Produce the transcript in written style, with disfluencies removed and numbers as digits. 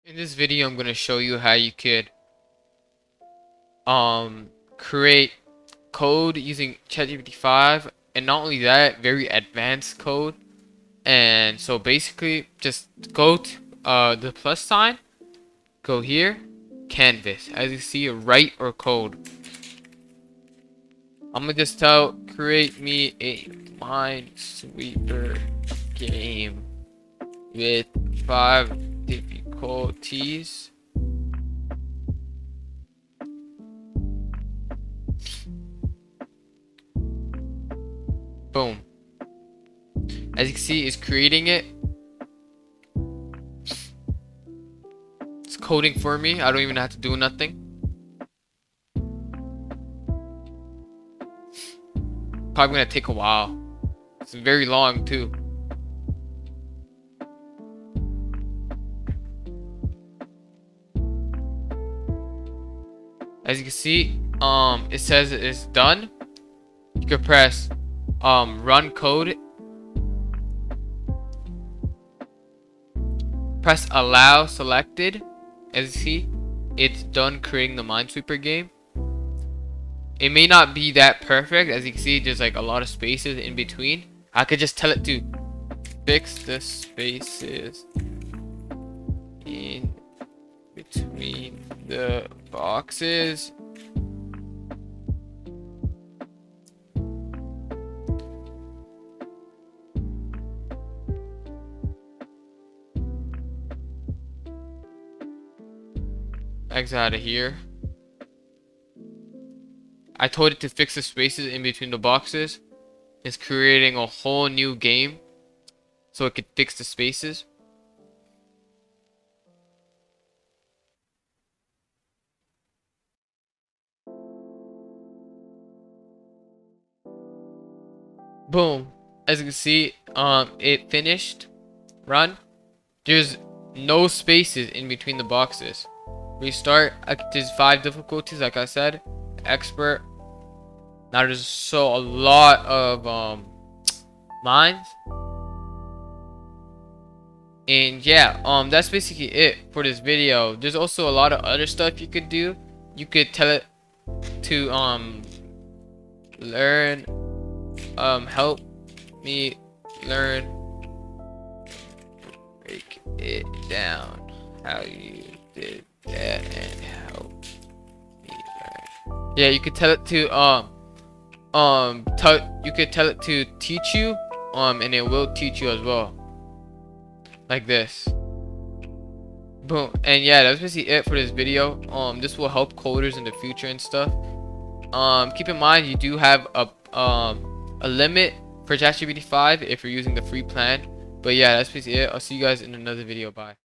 In this video, I'm going to show you how you could create code using ChatGPT 5, and not only that, very advanced code. And so basically, just go to the plus sign, go here, canvas. As you see, write or code. I'm gonna just tell create me a minesweeper game with 5 difficulties. Boom. As you can see, it's creating it. It's coding for me. I don't even have to do nothing. Probably gonna take a while. It's very long too. As you can see, it says it's done. You can press run code. Press allow selected. As you see, it's done creating the Minesweeper game. It may not be that perfect. As you can see, there's like a lot of spaces in between. I could just tell it to fix the spaces in between the boxes. Exit out of here. I told it to fix the spaces in between the boxes. It's creating a whole new game so it could fix the spaces. Boom. As you can see, it finished. Run. There's no spaces in between the boxes. Restart. There's 5 difficulties, like I said. Expert. Now there's a lot of mines. And yeah, that's basically it for this video. There's also a lot of other stuff you could do. You could tell it to learn, help me learn, break it down how you did that and help me learn. Yeah, you could tell it to you could tell it to teach you, and it will teach you as well, like this. Boom. And yeah, that's basically it for this video. This will help coders in the future and stuff. Keep in mind you do have a limit for ChatGPT 5 if you're using the free plan. But yeah, that's basically it. I'll see you guys in another video. Bye.